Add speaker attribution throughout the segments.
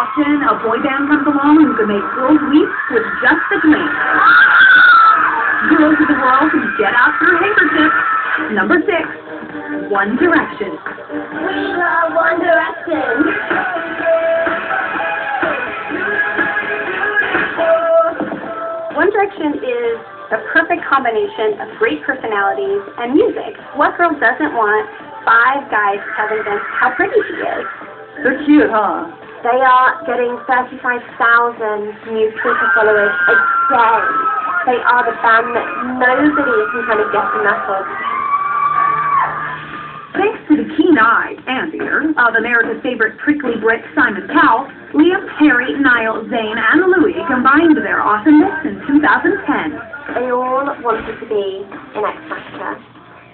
Speaker 1: often a boy band comes along who can make girls weep with just a glance. Girls of the world can get out your handkerchiefs. Number 6, One Direction.
Speaker 2: We love One Direction. One Direction is the perfect combination of great personalities and music. What girl doesn't want 5 guys telling them how pretty she is?
Speaker 1: They're cute, huh?
Speaker 2: They are getting 35,000 new Twitter followers a day. They are the band that nobody can kind of get enough of.
Speaker 1: Thanks to the keen eye and ear of America's favorite prickly Brit Simon Cowell, Liam, Harry, Niall, Zayn, and Louis combined their awesomeness in 2010.
Speaker 2: They all wanted to be in X Factor,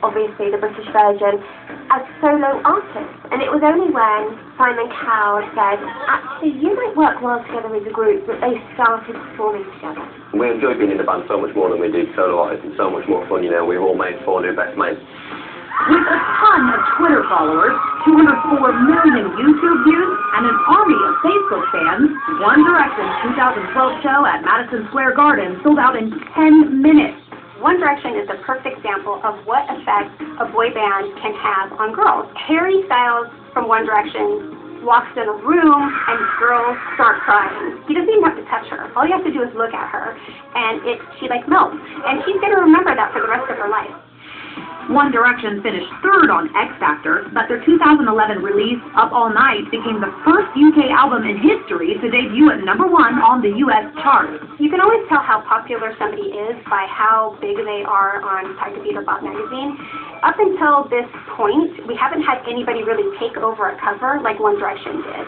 Speaker 2: obviously the British version, as solo artists. And it was only when Simon Cowell said, actually, you might work well together as a group, that they started performing together.
Speaker 3: We enjoy being in the band so much more than we do solo artists. It's so much more fun, you know. We're all mates, 4 new best mates.
Speaker 1: With a ton of Twitter followers, 204 million YouTube views, and an army of Facebook fans, One Direction's 2012 show at Madison Square Garden sold out in 10 minutes.
Speaker 2: One Direction is a perfect example of what effect a boy band can have on girls. Harry Styles from One Direction walks in a room and girls start crying. He doesn't even have to touch her. All you have to do is look at her, and she like melts. And she's going to remember that for the rest of her life.
Speaker 1: One Direction finished 3rd on X Factor, but their 2011 release, Up All Night, became the first UK album in history to debut at #1 on the US chart.
Speaker 2: You can always tell how popular somebody is by how big they are on Tiger Beat or Bop magazine. Up until this point, we haven't had anybody really take over a cover like One Direction did.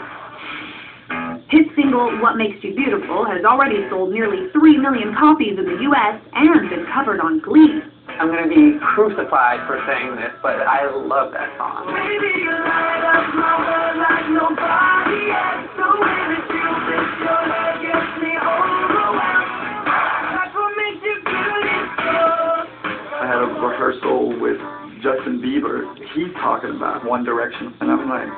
Speaker 1: His single, What Makes You Beautiful, has already sold nearly 3 million copies in the US and been covered on Glee.
Speaker 4: I'm going to be crucified for saying this, but I love that song.
Speaker 5: I had a rehearsal with Justin Bieber. He's talking about One Direction, and I'm like,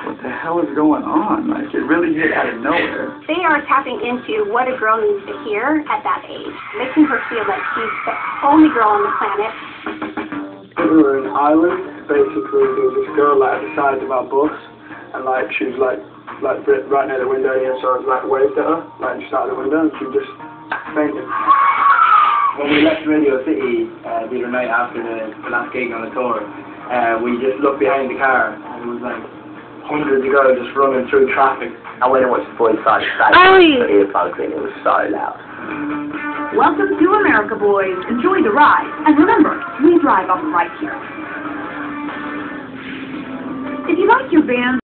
Speaker 5: what the hell is going on? Like, it really hit out of nowhere.
Speaker 2: They are tapping into what a girl needs to hear at that age, making her feel like she's the only girl on the planet.
Speaker 6: We were in Ireland. Basically, there was this girl like at the side of our bus, and like she was like right near the window here, so I was like waved at her, like just out of the window, and she just fainted.
Speaker 7: When we left Radio City the other night after the last gig on the tour, we just looked behind the car, and it was like hundreds of girls just running through traffic.
Speaker 3: I went and watched the boys side to side. The earplugs in, it was so loud.
Speaker 1: Welcome to America, boys. Enjoy the ride. And remember, we drive on the right here. If you like your band,